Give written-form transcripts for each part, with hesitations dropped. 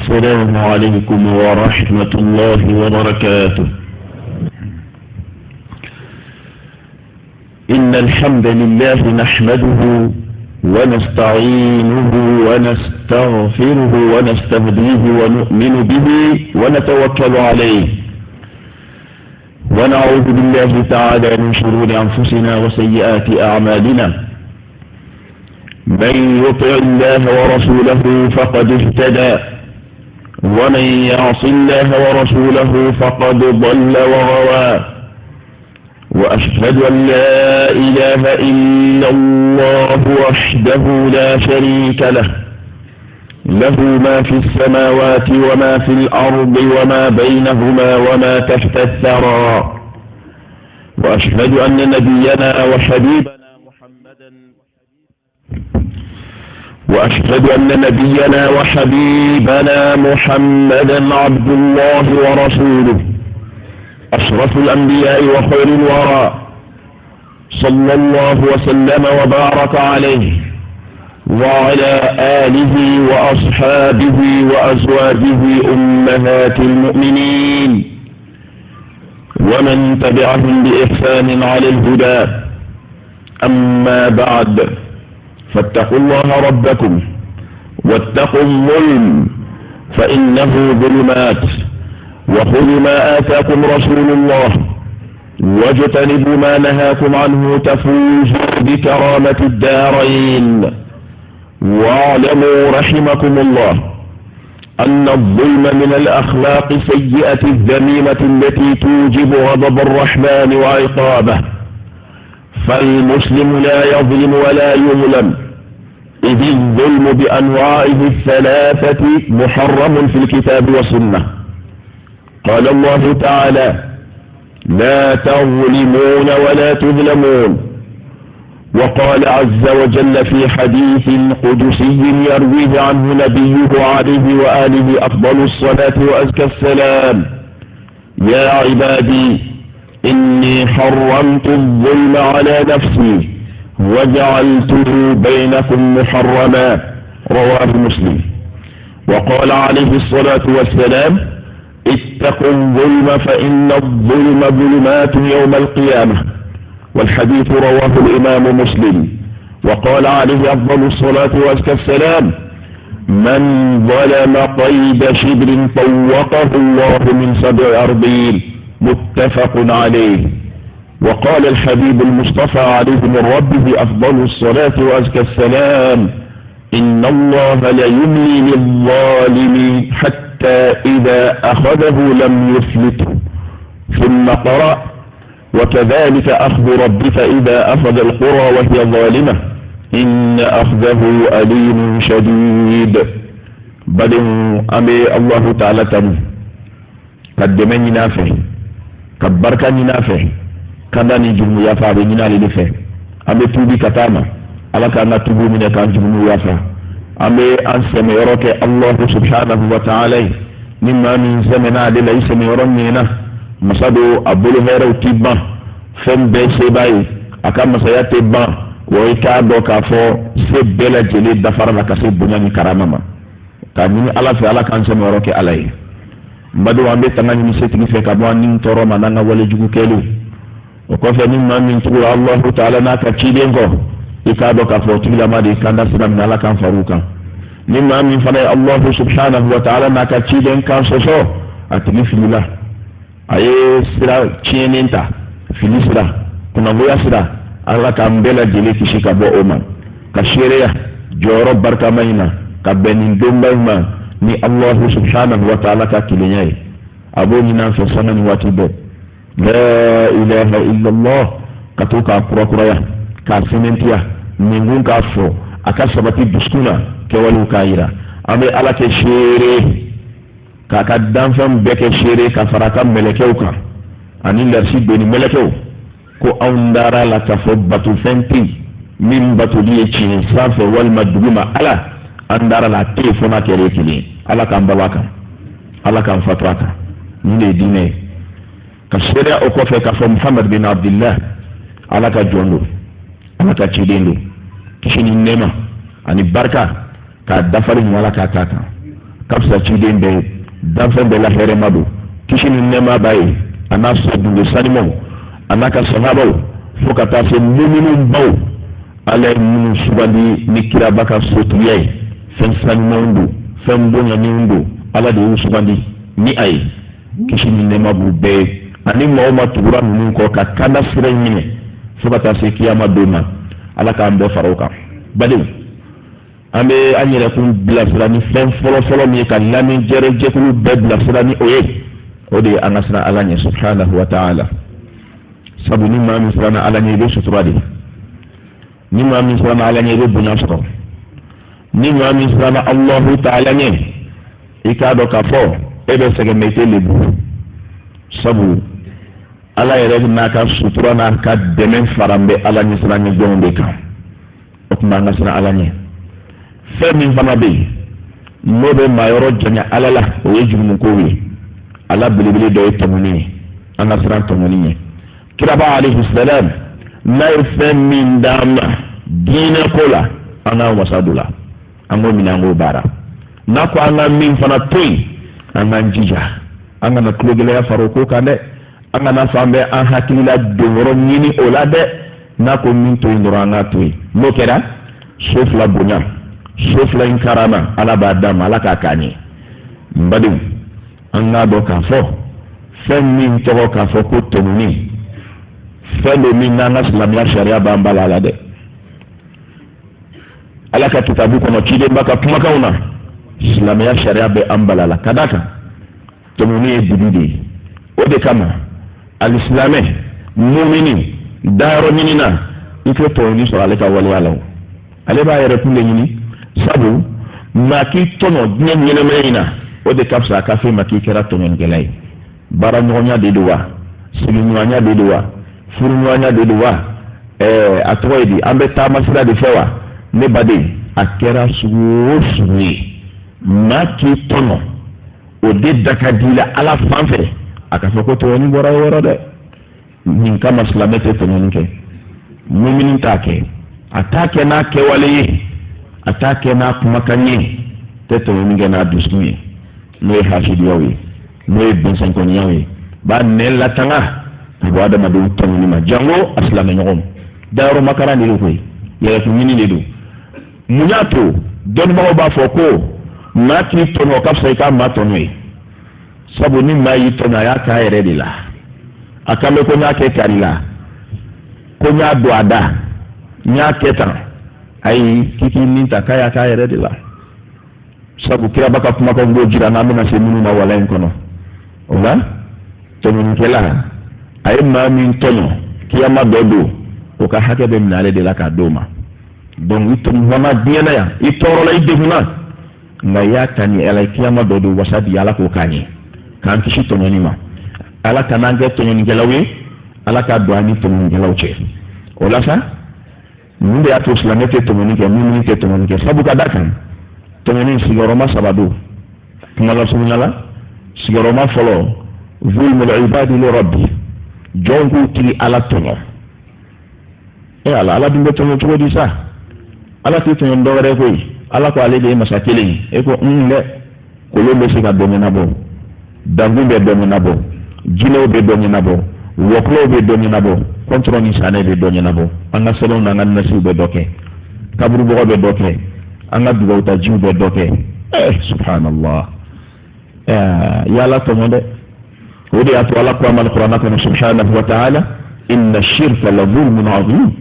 السلام عليكم ورحمة الله وبركاته. إن الحمد لله نحمده ونستعينه ونستغفره ونستهديه ونؤمن به ونتوكل عليه، ونعوذ بالله تعالى من شرور أنفسنا وسيئات أعمالنا. من يطع الله ورسوله فقد اهتدى، ومن يعص الله ورسوله فقد ضل وغوى. وأشهد أن لا إله إلا الله وحده لا شريك له، له ما في السماوات وما في الأرض وما بينهما وما تحت الثرى. وأشهد أن نبينا وحبيبنا محمدا عبد الله ورسوله، أشرف الأنبياء وخير الورى، صلى الله وسلم وبارك عليه وعلى آله وأصحابه وأزواجه أمهات المؤمنين ومن تبعهم بإحسان على الهدى. أما بعد، فاتقوا الله ربكم واتقوا الظلم، فإنه ظلمات، وخذوا ما آتاكم رسول الله واجتنبوا ما نهاكم عنه تفوزوا بكرامة الدارين. واعلموا رحمكم الله أن الظلم من الأخلاق السيئة الذميمة التي توجب غضب الرحمن وعقابه، فالمسلم لا يظلم ولا يظلم، إذ الظلم بأنواعه الثلاثة محرم في الكتاب والسنة. قال الله تعالى: لا تظلمون ولا تظلمون. وقال عز وجل في حديث قدسي يرويه عنه نبيه عليه وآله أفضل الصلاة وأزكى السلام: يا عبادي إني حرمت الظلم على نفسي وجعلته بينكم محرما، رواه مسلم. وقال عليه الصلاة والسلام: اتقوا الظلم فإن الظلم ظلمات يوم القيامة، والحديث رواه الإمام مسلم. وقال عليه أفضل الصلاة وأزكى السلام: من ظلم قيد شبر طوقه الله من 7 أرضين، متفق عليه. وقال الحبيب المصطفى عليه من ربه أفضل الصلاة وأزكى السلام: إن الله ليملي للظالم حتى إذا أخذه لم يفلته. ثم قرأ: وكذلك أخذ ربك إذا أخذ القرى وهي ظالمة إن أخذه أليم شديد. بل أمي الله تعالى تم قدمني نافع كبركني نافع كندني جمو يافع بنينا للفه. أمي توبي كتاما على كان تبو من كان جمو يافع. أمي أنسمي يروك الله سبحانه وتعالى مما من زمنا لليس ميرونينا مسادو أبولو هيرو تيبا فم بيسي باي أكام مسايا تيبا ويكادو كافو سيب بلا جليد دفر لك سيب بنياني كرامما كاميني ألا في ألا كان سمي يروك علي mbadu ambe tangani miseti nife kabwa nin toro mananga wale jugu kelu okofe mimma min tugura Allah ta'ala naka chidengo ikado kafo tugila madi kanda sira min ala kan faruka mimma min fana Allah subhanahu wa ta'ala naka chiden kan soso atini filila aye sira chienenta filisira kuna boya sira ala kambela jeli kishika bo oman kashiria joro barka maina kabenin dombaima ni Allah subhanahu wa ta'ala ka kilinyai aboni nan so sanani watibe la ilaha illa Allah katuka kurakuraya ka simentia ningun ka fo akasabati buskuna ke walu kaira ame ala ke shere ka kadamfam beke shere ka faraka melekeuka ani larsi beni melekeu ko awndara la tafobatu fenti min batuli ci safa wal maduma ala andara la telefona kere kini ala kan babaka ala kan fatwaka ni le dine ka shere o ko fe ka fo Muhammad bin Abdullah ala ka jondo ala ka chidendo kishini nema ani barka ka dafari wala ka kaka kapsa ciden be danfɛn bɛɛ la hɛrɛma don kisi ni nɛɛma b'a ye a n'a sɔdunde sanimaw a n'a ka sahabaw fo ka taa se muminun baw ala ye minnu sugandi ni kiraba ka sotigiya ye fɛn sanimanw don fɛn bonyanenw don ala de y'u sugandi ni a ye kisi ni nɛɛma b'u bɛɛ ye ani maa o maa tugura ninnu kɔ ka kanda sira ɲinɛ fo ka taa se kiyama don ma ala k'an bɛɛ fara o kan badenw an bɛ an yɛrɛkun bilasira ni fɛn fɔlɔfɔlɔ min ye ka lamɛn jɛkulu bɛɛ bilasira ni o ye o de ye an ka siran ala ɲɛ subhanahu wa ta'ala sabu ni maa min siranna ala ɲɛ i bɛ sutura de ni maa min siranna ala ɲɛ i bɛ bonya sɔrɔ ni maa min siranna alahu ta'ala ɲɛ i k'a dɔn k'a fɔ e bɛ sɛgɛn mɛ i tɛ lebu sabu ala yɛrɛ n'a ka sutura n'a ka dɛmɛ fara bɛ ala ɲɛ siran ɲɛ jɔnw de kan o tuma an ka siran ala ɲɛ fɛn min fana bɛ yen n'o bɛ maa yɔrɔ janya ala la o ye jurumukow ye ala belebele dɔ ye tɔmɔni ye an ka siran tɔmɔni ɲɛ kiraba alayhi salam n'a ye fɛn min d'an ma diinɛ ko la an k'an wasa don la an k'o minɛ an k'o baara n'a ko an ka min fana to yen an k'an jija an kana tulogɛlɛya fara o ko kan dɛ an kana fɔ an bɛ an hakili la don yɔrɔ ɲini o la dɛ n'a ko min to yen dɔrɔn an k'a to yen n'o kɛra so fila bonya so fila in karama ala b'a d'a ma ala k'a k'a ɲɛ n badenw an k'a dɔn k'a fɔ fɛn min tɔgɔ k'a fɔ ko tɔmɔni fɛn dɔ min n'an ka silamɛya sariya b'an bala la dɛ ala ka kitabu kɔnɔ cidenba ka kumakanw na silamɛya sariya bɛ an bala la ka d'a kan tɔmɔni ye dibi de ye o de kama alisilamɛ mumini dayɔrɔ ɲini na i tɛ tɔmɔni sɔrɔ ale ka waleya la o ale b'a yɛrɛ kun de ɲini sabu maa k'i tɔnɔ diɲɛ ɲɛnɛmaya in na o de ka fisa a ka fɛn ma k'i kɛra tɔɲɔnikɛla ye baara ɲɔgɔnya de don wa sigiɲɔgɔnya de don wa furuɲɔgɔnya de don wa a tɔgɔ ye di an bɛ taama sira de fɛ wa ne baden a kɛra sugu o sugu ye maa k'i tɔnɔ o de da ka di la ala fan fɛ a ka fɔ ko tɔɲɔni bɔra yɔrɔ dɛ nin kama silamɛ tɛ tɔɲɔni kɛ mumini t'a kɛ a t'a kɛ n'a kɛwale ye a t'a kɛ n'a kumakan ye tɛ tɔɲɔni kɛ n'a dusukun ye n'o ye hasidiyaw ye n'o ye bɛnsɛnkɔniyaw ye b'a nɛ latanga ka bɔ adamadenw tɔɲɔni ma jango a silamɛɲɔgɔn dayɔrɔ makaran de don koyi yɛrɛkun ɲini de don mun y'a to dɔnnibagaw b'a fɔ ko maa k'i tɔɲɔ o ka fisa i k'a maa tɔɲɔ ye sabu ni maa y'i tɔɲɔ a y'a k'a yɛrɛ de la a kan bɛ ko n y'a kɛ kari la ko n y'a don a da n y'a kɛ tan ayi k'i k'i nin ta k'a y'a k'a yɛrɛ de la sabu kiraba ka kumakanw b'o jira n'an bɛna se minnu ma wala in kɔnɔ o la tɔɲɔnikɛla a ye maa min tɔɲɔ kiyama dɔ don o ka hakɛ bɛ minɛ ale de la k'a d'o ma donc i tɔɲɔnna diɲɛ na yan i tɔɔrɔla i degunna nka i y'a ta ni ala ye kiyama dɔ don wasa di ala k'o k'a ɲɛ k'an kisi tɔɲɔni ma ala kan'an kɛ tɔɲɔnikɛlaw ye ala k'a don an ni tɔɲɔnikɛlaw cɛ o la sa mun de y'a to silamɛ tɛ tɔɲɔni kɛ mumini tɛ tɔɲɔni kɛ sabu ka d'a kan tɔɲɔni sigiyɔrɔma saba don kuma lasurunya la sigiyɔrɔma fɔlɔ zulmul ibadi li rabbi jɔn k'u tigi ala tɔɲɔ ala dun bɛ tɔɲɔ cogo di sa ala tɛ tɔɲɔ dɔwɛrɛ koyi ala ko ale de ye masa kelen ye e ko dɛ kolon bɛ se ka dɔ ɲɛnabɔ dankun bɛ dɔ ɲɛnabɔ jinɛw bɛ dɔ ɲɛnabɔ wɔkulɔw bɛ dɔ ɲɛnabɔ kɔntɔrɔ ni sanɛ bɛ dɔ ɲɛnabɔ an ka sɛbɛnw n'an ka nasiw bɛ dɔ kɛ kaburubɔgɔ bɛ dɔ kɛ an ka dugawutajiw bɛ dɔ kɛ subhanallah yala tɔɲɔ dɛ o de y'a to ala ko a ma kuranna kɔnɔ subhanahu wa ta'ala inna shirka la zulmun azim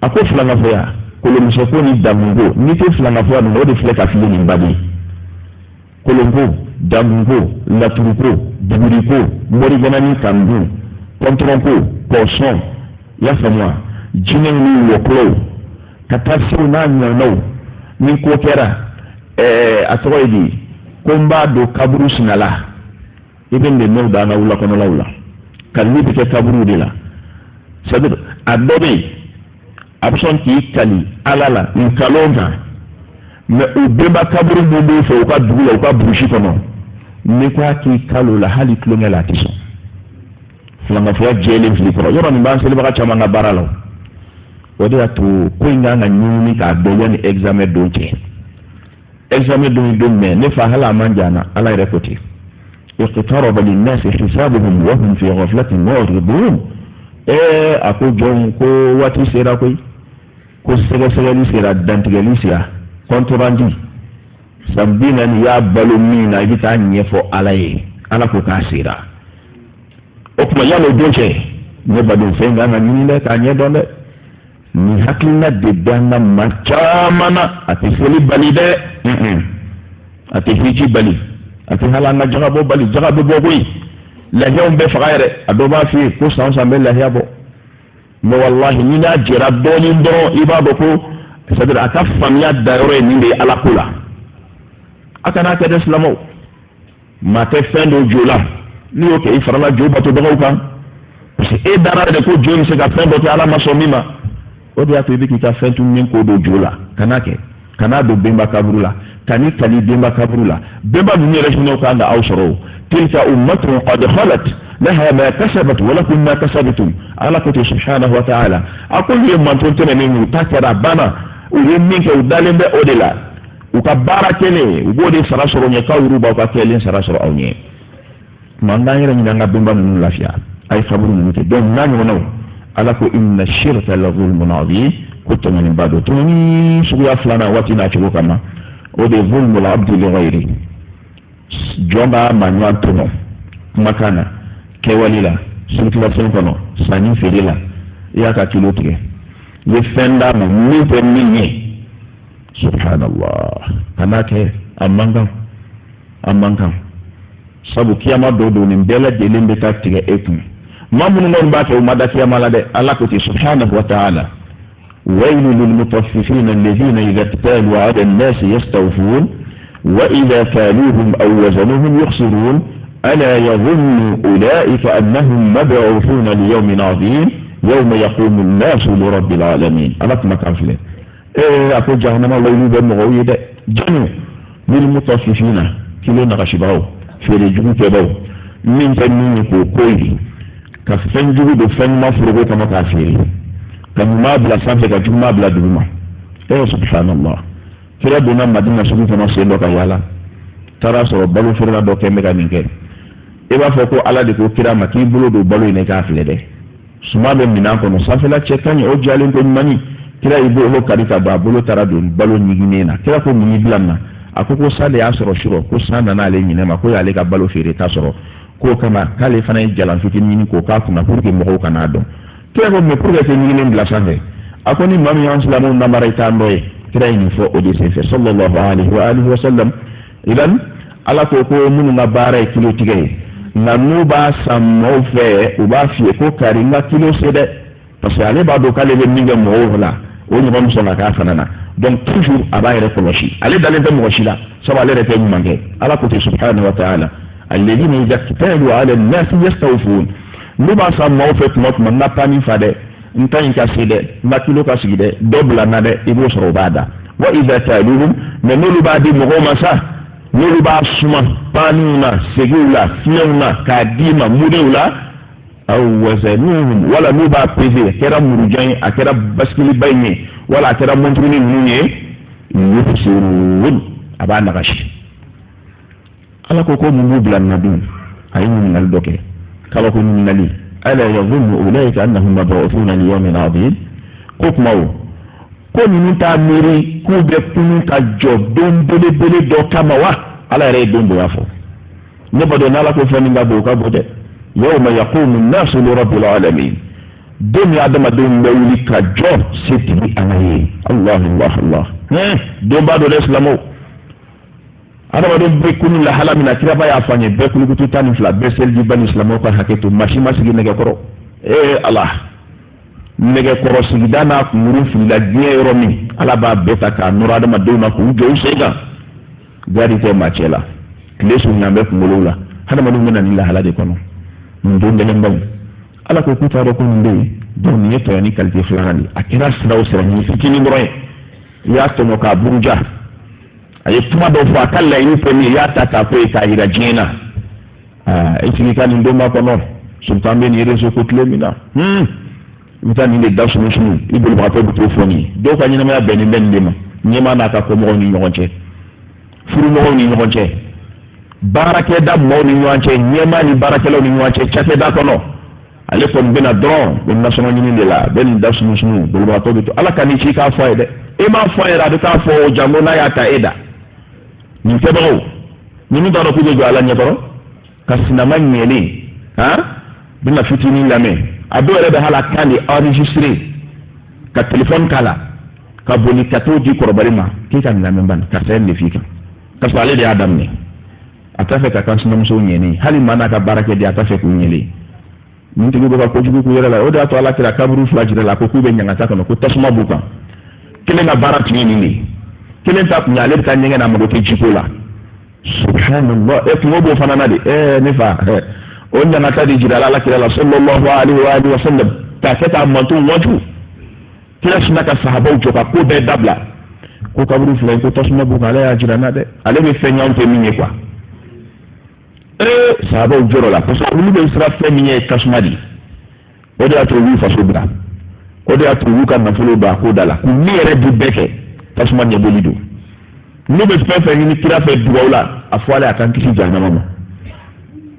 a ko filangafɔya kolonmuso ko ni dangunko n'i tɛ filangafɔya ninnu o de filɛ ka fili nin badi kolonko dangunko laturuko buguriko morigɛnani kandun kɔntɔrɔnko pɔsɔn i y'a faamuya jinɛw ni wɔkulɔw ka taa sew n'a ɲɔgɔnnaw ni ko kɛra a tɔgɔ ye di ko n b'a don kaburu sinala i bɛ nɛnɛw da an ka wulakɔnɔlaw la kalili bɛ kɛ kaburu de la c'est-à-dire a dɔ bɛ yen a bɛ sɔn k'i kali ala la nkalon kan mɛ u bɛnba kaburu minnu b'u fɛ u ka dugu la u ka burusi kɔnɔ n'i ko a k'i kalo la hali tulonkɛ la a tɛ sɔn filangafɔya jɛlen fili kɔrɔ yɔrɔ nin b'an selibaga caman ka baara la o de y'a to ko in kan ka ɲɛɲini k'a dɔn yanni examen don cɛ examen dum me ne fa hala manjana ala repoti iqtaraba lin nas hisabuhum wa hum fi ghaflatin mu'ridun ako jon ko wati sera koy ko sega sera dantigali sia kontrabandi sambina ni ya balumina gita nyefo alaye ala ko ka sera o kuma yalo donche ne badum fenga na ni le ka nye donde ni hakilina de danga machamana ati feli balide ati hiji bali ati halanga jagabo bali jagabo bogoy la yawm be fagayre adoba fi ko sansa be la yabo mo wallahi ni na jira doni ndo ibabo ko sadra aka famya dayore ni be ala kula akana ka islamo ma te fendo jola ni o ke ifrala joba to dogo kan e dara de ko joni se ka fendo to ala masomima o de ato ibiki ka fentu min ko do jola kanake kana do bemba kabrula kani bemba kabrula bemba ni rejino ka anda awsoro tilka ummatun qad khalat laha ma kasabat wa lakum ma kasabtum ala ko subhanahu wa ta'ala akul yemman ton tene ni takara bana o yemmin ke udalembe odela u ka bara kele u gode sarasoro nya kawru ba ka kele sarasoro awnye manda ngira ni nga bemba mun lafiya ay fabru mun te don nanyo naw ala ko inna shirka la zulmun adhim kutuma min ba'du tuni suya flana watina chugo kama o de zulmul abdi li ghairi jonga manwa tono makana kewalila sulkila kono sani fedela ya ka kilotige ye fenda mo ni pe minye subhanallah anake amanga sabu kiyama do ni bela de lembe ka tige ekum mamunu non ba to mada kiyama la de Allah ko subhanahu wa ta'ala ويل للمطففين الذين إذا اكتالوا على الناس يستوفون وإذا كالوهم أو وزنوهم يخسرون ألا يظن أولئك أنهم مبعوثون ليوم عظيم يوم يقوم الناس لرب العالمين ألك ما كان فيه أقول جهنم ويل بمغوية جنو للمطففين كيلو نغشباو في رجوع كباو من تنين كوكوي كفنجو دفن مفرغو كما كافيري كما بلا سانفه كما بلا دوما سبحان الله kira dona madina sugu kono sendo ka yala tara so balu firna do kembe ka ninke e ba fo ko ala de ko kira ma ki bulo do balu ne ka fle de suma be minan kono safela chekani o jalen ko mani kira ibo ho kadika ba bulo tara do balu nyigine na kira ko munyi blanna akoko sale asoro shiro ko sana na le nyine ma ko yale ka balu fere ta soro ko kama kale fana jalan fitin nyini ko ka kuna pour que mo kana do kira ko me pour que nyine bla sanfe akoni mami yan islamu na maraita ndoye kiraini fo o de sefe sallallahu alaihi wa alihi wa sallam idan ala ko munu na bare kilo tigay na nuba sammo fe o ba fi ko kari na kilo sede parce que ale ba do kale be minga mo wala o ni bam sona ka fanana donc toujours aba reconnaître ale dalen de mo shila saba ale rete mangue ala ko subhanahu wa ta'ala alladhina idha kitalu ala an-nas yastawfun nuba sammo fe not man na pani fade ntan ka sede makilo ka sigide dobla na de ibo soro bada wa idha taluhum menulu badi mogoma sa nulu ba suma panuna segula fiona kadima mudula aw wazanuhum wala nuba peze kera murujan akera baskili bayni wala akera montuni nunye yufsirun abana gashi ala ko mu blan nadun ayun nal doke kala ko nali ألا يظن أولئك أنهم مبعوثون ليوم عظيم كوكماو كون نتا ميري كو بيكون تا جو دون بلي بلي دو كاموا على ري دون بوافو نبدو نالا كو فنينغا بوكا بودي يوم يقوم الناس لرب العالمين دون يادم دون مولي كجو سيتي أناي الله الله الله دون بادو الإسلامو adama don be kunu la hala mina kira ba ya fanye be kunu kutu tani fla be sel di ban islamo ko haketo mashi masigi nege koro allah nege koro sigidana muru fila die romi ala ba beta ka nura adama dona ko ujo usega gari te machela klesu nyambe kumulula adama don mena ni la hala de kono ndo ngene mbam ala ko kuta ro ko ndey don yeto ni kalti flani akira sraw sra ni fitini mroy ya to no ka buruja aye tuma do fa kala yi peni ya tata ko ka ira jina itini kan ndo ma ko no sultan ben yere so ko tlemina mutani le dasu musunu ibul ba ko to foni do ka nyina ma ben ndema nyema na ka ko mo ni ngonche furuɲɔgɔnw ni ɲɔgɔn cɛ baarakɛda maaw ni ɲɔgɔn cɛ ɲɛmaa ni baarakɛlaw ni ɲɔgɔn cɛ cakɛda kɔnɔ ale kɔni bɛna dɔrɔn bɛ nasɔngɔ ɲini de la bɛ nin da sunusunu bolobaatɔ bɛ to ala ka nin ci k'a fɔ a ye dɛ e m'a fɔ a yɛrɛ a bɛ taa fɔ o janko n'a y'a ta e da nin kɛbagaw ninnu t'a dɔn k'u bɛ jɔ ala ɲɛkɔrɔ ka sinama ɲɛlen bɛna fitinin lamɛn a dɔw yɛrɛ bɛ hala kan de enregistré ka téléphone k'a la ka boli ka t'o di kɔrɔbali ma k'i ka nin lamɛn bani karisa ye nin de f'i kan parce que ale de y'a daminɛ a t'a fɛ ka kan sinamusow ɲɛlen hali maa n'a ka baarakɛ de a t'a fɛ k'u ɲɛlen nin tigi bɛ ka kojugu k'u yɛrɛ la o de y'a to ala kira kaburu fila jira la ko k'u bɛ ɲangata kɔnɔ ko tasuma b'u kan kelen ka baara tun ye nin de kelen ta kun ye ale bɛ taa ɲɛgɛn na mago tɛ jiko la subhanallah kungo b'o fana na de ne fa o ɲangata de jira ala kira la sallallahu alaihi wa sallam k'a kɛ k'a manto waju kira sinna ka sahabaw jɔ ka ko bɛɛ dabila ko kaburu fila in ko tasuma b'u kan ale y'a jira n na dɛ ale bɛ fɛn ɲanw tɛ min ye quoi sahabaw jɔrɔ la parce que olu bɛ siran fɛn min ye tasuma de o de y'a to olu faso bila o de y'a to olu ka nafolo don a ko da la k'u ni yɛrɛ di bɛɛ kɛ tasuma ɲɛbɔli don n'u bɛ fɛn fɛn ɲini kira fɛ dugawu la a fɔ ale a kan kisi jahanama ma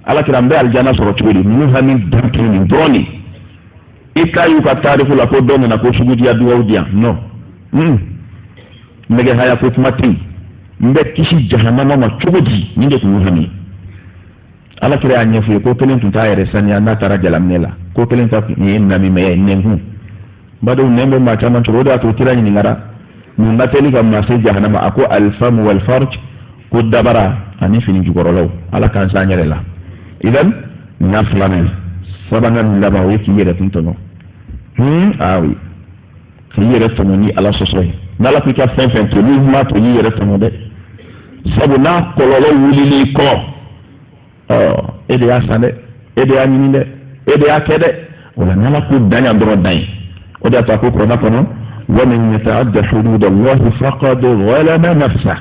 ala kira n bɛ alijana sɔrɔ cogo di ninnu hami dan tun nin dɔrɔn de i k'a y'u ka taarifu la ko dɔ nana ko sugudiya dugawu di yan non nɛgɛ haya ko kuma tɛ yen n bɛ kisi jahanama ma cogo di nin de tun y'u hami ala kira y'a ɲɛfɔ ye ko kelen tun t'a yɛrɛ saniya n'a taara jalaminɛ la ko kelen ta nin ye namimɛya ye nɛnkun badenw nɛn bɛ maa caman sɔrɔ o de y'a to kira ɲininkara mun ka teli ka maa se jahanama a ko alifamu walifarj ko dabara ani fini jukɔrɔlaw ala k'an s'an yɛrɛ la idan nin y'a filanan ye sabanan nin laban o ye k'i yɛrɛ kun tɔɲɔ oui k'i yɛrɛ tɔɲɔ ni ala sɔsɔ ye n'ala k'i ka fɛn fɛn to n'i ma to n'i yɛrɛ tɔɲɔ dɛ sabu n'a kɔlɔlɔ wulili kɔ e de y'a san dɛ e de y'a ɲini dɛ e de y'a kɛ dɛ o la n'ala ko dan yan dɔrɔn dan ye o de y'a to a ko kuranɛ kɔnɔ wa man yata'adda hududallahi faqad zalama nafsah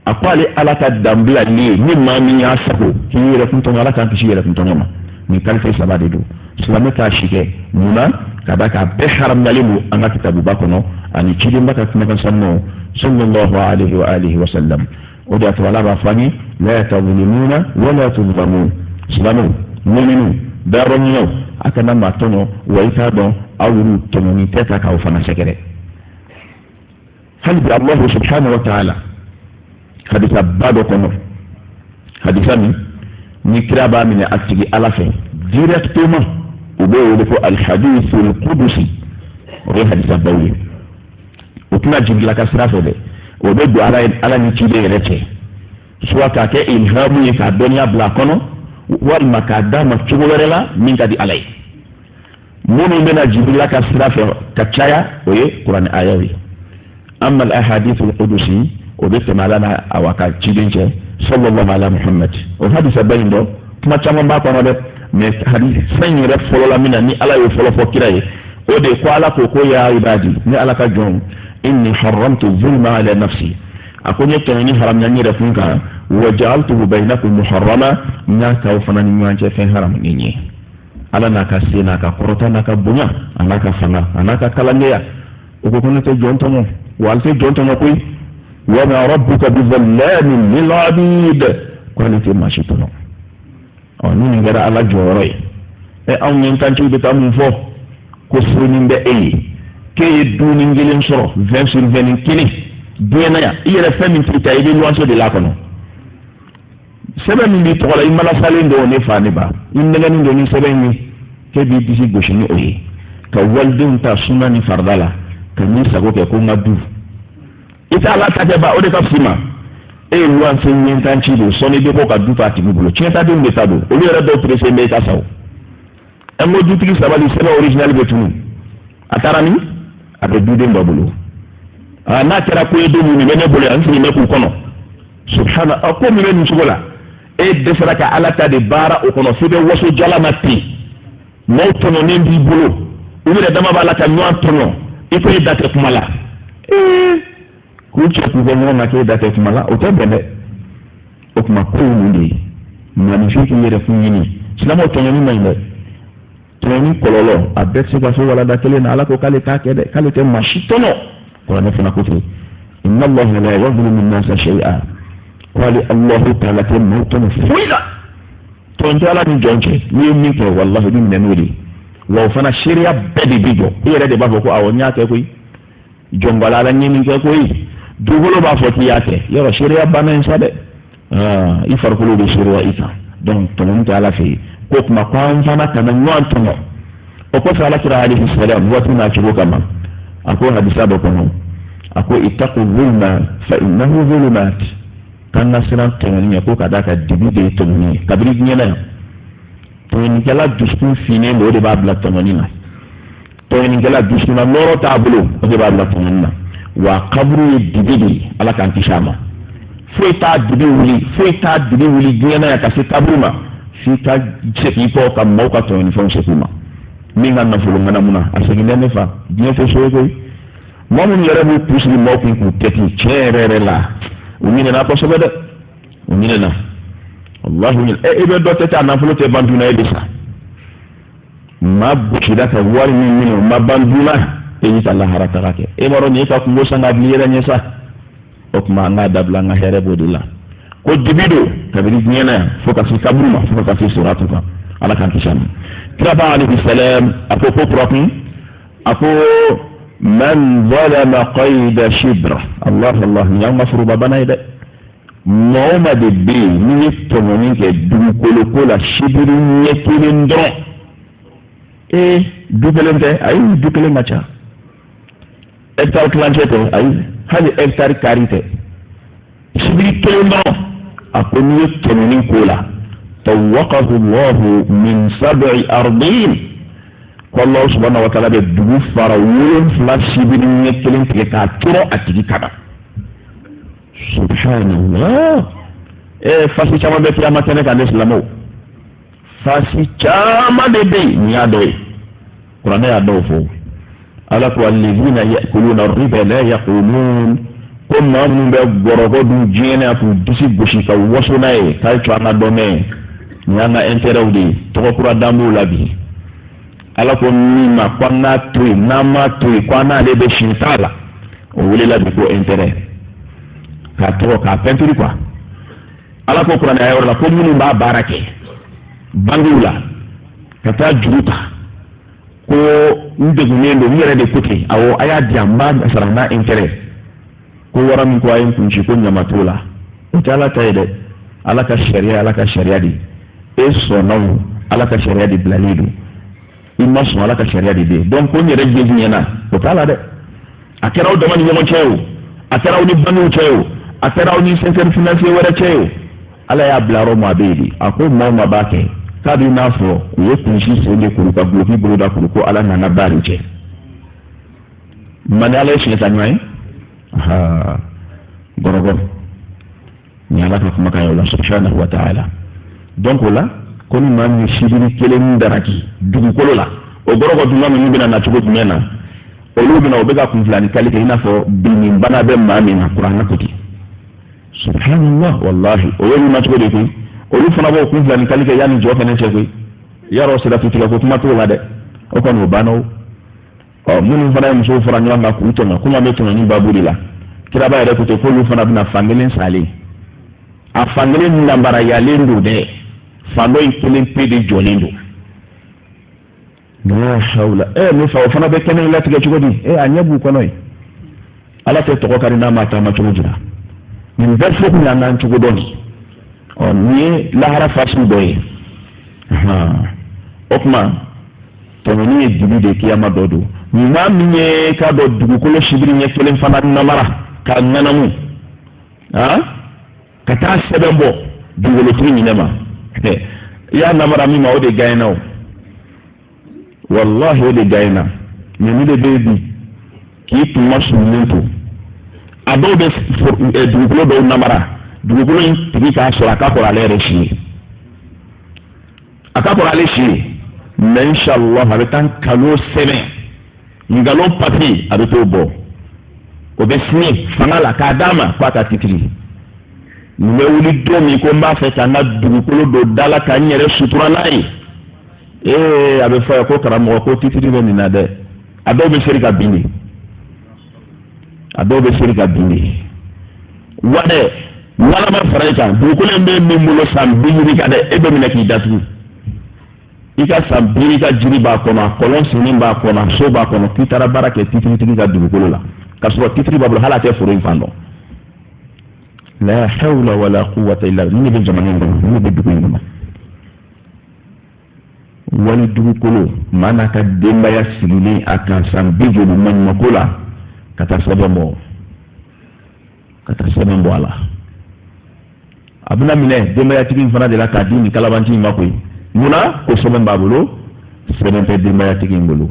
a ko ale ala ka danbilali ye ni maa min y'a sago k'i yɛrɛ kun tɔɲɔ ala k'an kisi yɛrɛ kun tɔɲɔ ma nin qualité saba de don silamɛ t'a si kɛ munna ka da k'a bɛɛ haramuyalen don an ka kitabuba kɔnɔ ani cidenba ka kumakan sanumanw sallallahu alaihi wa alihi wa sallam o de y'a to ala b'a fɔ an ye la tazlimuna wa la tuzlamun silamɛw mu'minu dayɔrɔɲinaw a kana maa tɔɲɔ wa i k'a dɔn aw y'u tɔɲɔni tɛ ta k'aw fana sɛgɛrɛ hali bi Allahu subhanahu wa ta'ala hadisa ba dɔ kɔnɔ hadisa min ni kira b'a minɛ a sigi ala fɛ directement u b'o wele ko alhadithul qudusi o ye hadisa baw ye o tɛna jigila ka sira fɛ dɛ o bɛ don ala ni ciden yɛrɛ cɛ soit k'a kɛ ilhamu ye k'a dɔnniya bila a kɔnɔ walima k'a d'a ma cogo wɛrɛ la min ka di ala ye minnu bɛna jigila ka sira fɛ ka caya o ye kuranɛ ayaw ye amma alhadithul qudusi o bɛ tɛmɛ ala n'a a ka ciden cɛ sallallahu ala muhammad o hadisa ba in dɔ kuma caman b'a kɔnɔ dɛ mais hadisa in yɛrɛ fɔlɔ la min na ni ala y'o fɔlɔ fɔ kira ye o de ko ala ko ya ibadi ni ala ka jɔn inni haramtu zulma ala nafsi a ko n ye tɔɲɔni haramuya n yɛrɛ kun kan wa ja'altuhu bainakum muharrama n y'a k'aw fana ni ɲɔgɔn cɛ fɛn haramu ni ye ala n'a ka se n'a ka kɔrɔta n'a ka bonya a n'a ka fanga a n'a ka kalandenya o ko ne tɛ jɔn tɔɲɔ wa ale tɛ jɔn tɔɲɔ koyi wa ma rabbuka bizallamin lil abid ko ale tɛ maa si tɔɲɔ ni nin kɛra ala jɔyɔrɔ ye anw ɲɛ kanciw bɛ taa mun fɔ ko furunin bɛ e ye k'e ye duuni kelen sɔrɔ 20 sur 21 diɲɛ na yan i yɛrɛ fɛn min t'i ta i bɛ luwanse de la kɔnɔ sɛbɛn min b'i tɔgɔ la i malasalen don ne fa ne ba i nɛgɛnin don ni sɛbɛn ye k'e b'i disi gosi ni o ye ka walidenw ta sunna ni farida la ka min sago kɛ ko n ka du i t'a ala ta kɛ ba o de ka f'i ma e ye luwanse ɲɛntanci don sɔnni bɛ bɔ ka du ta a tigi bolo tiɲɛtadenw de ta don olu yɛrɛ dɔw perese bɛ i ka sa o an ko dutigi sabali sɛbɛn original bɛ tunu a taara min a bɛ duden dɔ bolo n'a kɛra ko ye don min bɛ ne bolo yan n sigi bɛ k'u kɔnɔ subhana a ko min bɛ nin cogo la e dɛsɛra ka ala ta de baara o kɔnɔ f'i bɛ waso jala ma ten maaw tɔɲɔnen b'i bolo u yɛrɛ dama b'a la ka ɲɔgɔn tɔɲɔ i ko e da tɛ kuma la k'u cɛ k'u kɛ ɲɔgɔn na k'e da tɛ kuma la o tɛ bɛn dɛ o tuma ko ye mun de ye maanifin k'i yɛrɛ kun ɲini silamɛw tɔɲɔni man ɲi dɛ tɔɲɔni kɔlɔlɔ a bɛɛ tɛ se ka se walada kelen na ala ko k'ale t'a kɛ dɛ k'ale tɛ maa si tɔɲɔ kuranɛ fana ko ten inna allaha la yuzlimu an-nasa shay'an قال الله تعالى موت فويلا تونتالا ni jonche ni min ke wallahi din nenuri wa fana sharia bedi bijo ire de bafo ko awon yake koy jongala la ni min ke koy dugulo ba foti yake yoro sharia banen sade il farqulu bi sharia ita donc toontala fi ko kuma ko fana kana nwantuno o ko sala kira alayhi salam watuna ci ko kama ako hadisa do ko non ako ittaqu zulma fa innahu zulumat kan nasiran tengani ko kada ka dibide to ni kabri nyela to ni kala duskun fine lo de babla to ni na to ni kala duskun na loro tablo o de babla to ni na wa qabru dibide ala kan tishama feta dibi wuli nyela ya ka se kabruma fita je ko ka mawka to ni fon sekuma min ga na fulu ngana muna aseginde ne fa bien fo so ko momu yere bu pusni mawki ku teti cherere la umine na ko sobe de umine na wallahu min be do teta na fulu te banduna e bisa ma bukida ka wari min ma banduna e ni Allah harata kake e maro ni ka ko sanga blira nyesa o kuma nga dabla nga here bodula ko dibido kabiri nyena foka si kabruma foka si suratu ka ala kan kisham Traba alayhi salam ako propre ako man zalama qayda shibra Allah ya mafruba banayda moma de be ni to monin ke du ko la shibri nyekilin do dukelente ay dukelen macha hectare planchete ay hali hectare karite shibri kelendo ako ni to monin ko la توقه الله من 7 أرضين والله سبحانه وتعالى بدو فراولون فلا شبرين يكلم في كاترو أتيجي كذا سبحان الله فاسي كما بيت يا ماتنا كان الإسلامو فاسي كما بيبي نيادوي قرآن يادو فو على الذين يأكلون الربا لا يقولون كم من بغرغدو جينا في دسي بشيكا وصناي كايتو أنا دومي nyanga interodi to kura dambu labi ala ko nima kwana tui nama tui kwana lebe shintala o wele labi ko intérêt ka to ka penturi kwa ala ko kura na la ko munu ba barake bangula kata juruta ko ndegu nendo yere de kuti awo aya diamba sarana intérêt ko waram ko ayin kunci ko nyamatula utala tayde ala ka sharia di eso non ala ka sharia di blanidu imma so ala ka sharia di de donc ko nyere jeji nyena ko tala de akera o demani nyamo cheo akera o ni banu cheo akera o ni center financier wara cheo ala ya blaro mo abedi ako mo ma bake kadi nafo ye kunshi so de ko ka bloki broda ko ala na bari che man ala shi tanwai ha gorogor ni ala ka kuma kayo Allah subhanahu wa ta'ala donc là koni man ni shibiri kelen daraki dugu kolo la o gorogo dunga mi bina na tugo dumena o lu bina o bega kun flani kalike ina fo binin bana be mami na qur'an koti subhanallah wallahi o yelu na tugo de ko o lu fana bo kun flani kalike yani jo fene che ko yaro sira fitila ko kuma to la de o kono bano o mun fana muso fara nyanga ku to na kuma me to ni babuli la kira ba yare ko to ko lu fana bina fangelen sali a fangelen nambara ya lendo de fano ikelen pede jolindo la hawla mi fa fana be kenen lati ga chugodi anyabu ko noy ala te to ko karina mata ma chugudira min verso ko nan chugudoni on ni la hara fasu doye okma to ni dibi de kiyama dodo ma minye ka do dugu ko shibiri nye kelen fana namara ka nganamu kata sebembo dugu lo tini nema ya namara mi ma o de gaina wallahi o de gaina mi ni de baby ki tuma sunnento ado de dugulo do namara dugulo tigi ka sura ka ko ale reshi aka ko ale shi mais inshallah avec un kalo seme ngalo papi avec to bo o be sini fangala ka dama kwa ta titri me wuli do mi ko mba fe kana dugukolo do dala ka nyere sutura nai abe fa ko karamo ko titiri be nina de ado be shirika bini wade wala ma farayta du ko lembe min mulo sam biiri ka de ebe min ki datu ika sam biiri ka jiri ba kono kolon sinin ba kono so ba kono kitara barake titiri ka du ko la kasro titiri babul halate furo infando la hawla wala quwwata illa billah ni be jama'an ni be dugu ngoma wani dugukolo mana ka denbaya sigili a kan san bi joli maɲumako la ka taa sɛbɛn bɔ a la a bɛna minɛ denbayatigi fana de la k'a di nin kalabanci in ma koyi munna ko sɛbɛn b'a bolo sɛbɛn tɛ denbayatigi in bolo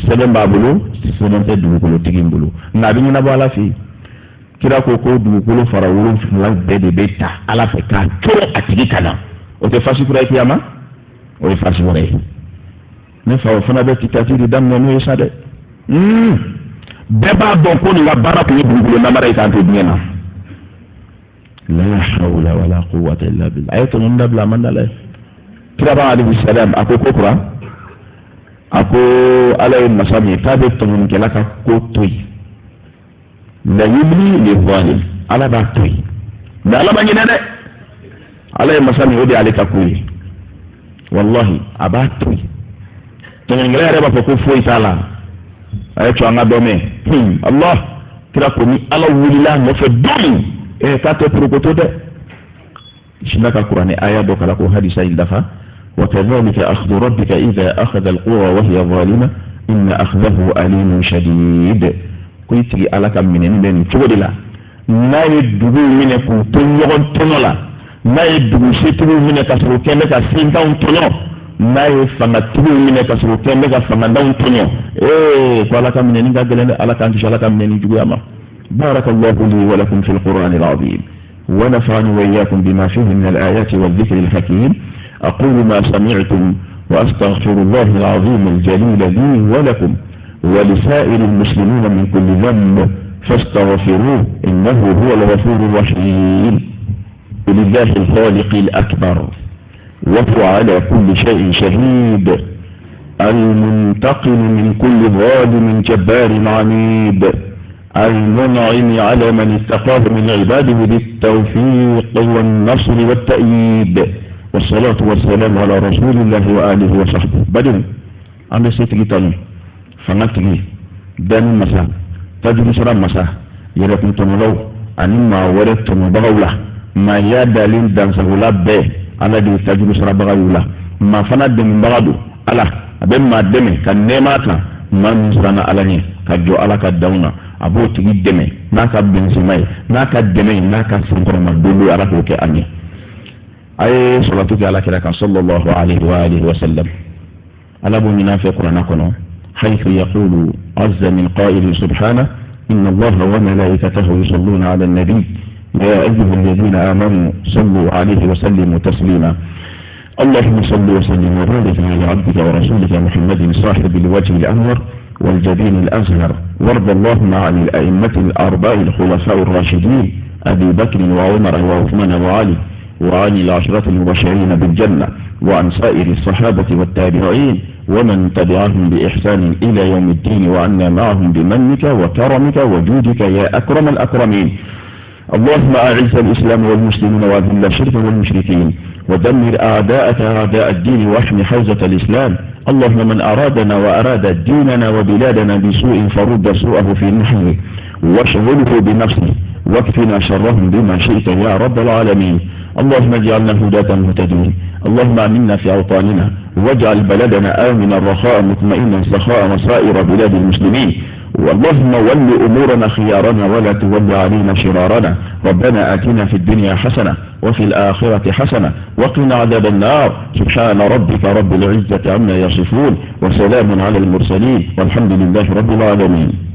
sɛbɛn b'a bolo sɛbɛn tɛ dugukolotigi in bolo nka a bɛ ɲɛnabɔ ala fɛ yen kira ko dugukolo fara 7 bɛɛ de bɛ ta ala fɛ k'a cogo a tigi ka na o tɛ fasi kura ye kiyama o ye fasi wɛrɛ ye ne fa o fana bɛ kitatiri daminɛ n'o ye sa dɛ bɛɛ b'a dɔn ko nin ka baara tun ye dugukolo namara ye k'an to diɲɛ na la hawla wala quwwata illa billah a ye tɔɲɔni dabila a man d'a la ye kira b'a alayhi salam a ko kura a ko ala ye masa min ye k'a bɛ tɔɲɔnikɛla ka ko to yen la yumli li zalim ala b'a to yen mais ala ma ɲinɛ dɛ ala ye masa min o de y'ale ka ko ye wallahi a b'a to yen tɔɲɔnikɛla yɛrɛ b'a fɔ ko foyi t'a la a ye to an ka dɔ mɛn Allah kira ko ni ala wulila nɔfɛ dɔɔnin k'a tɛ porokoto dɛ sina ka kuranɛ aya dɔ kala ko hadisa in dafa wa kadhalika akhdhu rabbika idha akhadha alqura wa hiya zalima inna akhdahu alimun shadid ko i tigi ala ka minɛni bɛ nin cogo de la n'a ye dugu minɛ k'u to ɲɔgɔn tɔɲɔ la n'a ye dugu setigiw minɛ ka sɔrɔ u kɛn bɛ ka sentanw tɔɲɔ n'a ye fangatigiw minɛ ka sɔrɔ u kɛn bɛ ka fangadanw tɔɲɔ ko ala ka minɛni ka gɛlɛn dɛ ala k'an kisi ala ka minɛni juguya ma بارك الله لي ولكم في القرآن العظيم ونفعني وإياكم بما فيه من الآيات والذكر الحكيم أقول ما سمعتم وأستغفر الله العظيم الجليل لي ولكم ولسائر المسلمين من كل ذنب فاستغفروه إنه هو الغفور الرحيم لله الخالق الأكبر وهو على كل شيء شهيد المنتقم من كل ظالم جبار عنيد المنعم على من اتقاه من عباده بالتوفيق والنصر والتأييد والصلاة والسلام على رسول الله وآله وصحبه بدل عم سيتجي تاني فنتجي دان مسا تجري سرا مسا يركن تنلو أن ما ورد تنبغولا ما يدالين دان سغولا به على دي تجري سرا بغولا ما فند من بغدو على أبن ما دمي كان نيماتا ما من سرانا على كجو على كدونا abo tigi dɛmɛ n'a ka bɛnsima ye n'a ka dɛmɛ ye n'a ka sankɔrɔma dolo ala k'o kɛ an ye a ye salatu kɛ ala kira kan sallallahu alayhi wa alihi wa sallam ala b'o ɲin'an fɛ kuranna kɔnɔ haythu yaqulu azza min qa'ilin subhanahu inna allaha wa malaikatahu yusalluna ala an-nabi ya ayyuha alladhina amanu sallu alayhi wa sallimu taslima اللهم صل وسلم وبارك على عبدك ورسولك محمد صاحب الوجه الأنور والجبين الأزهر وارض اللهم عن الأئمة الأربعة الخلفاء الراشدين أبي بكر وعمر وعثمان وعلي وعن العشرة المبشرين بالجنة وعن سائر الصحابة والتابعين ومن تبعهم بإحسان إلى يوم الدين وعنا معهم بمنك وكرمك وجودك يا أكرم الأكرمين اللهم أعز الإسلام والمسلمين وأذل الشرك والمشركين ودمر أعداءك أعداء الدين واحمي حوزة الإسلام اللهم من أرادنا وأراد ديننا وبلادنا بسوء فرد سوءه في نحره واشغله بنفسه واكفنا شرهم بما شئت يا رب العالمين اللهم اجعلنا هداة مهتدين اللهم آمنا في أوطاننا واجعل بلدنا آمنا رخاء مطمئنا سخاء وسائر بلاد المسلمين واللهم ول أمورنا خيارنا ولا تول علينا شرارنا ربنا آتنا في الدنيا حسنة وفي الآخرة حسنة وقنا عذاب النار سبحان ربك رب العزة عما يصفون وسلام على المرسلين والحمد لله رب العالمين.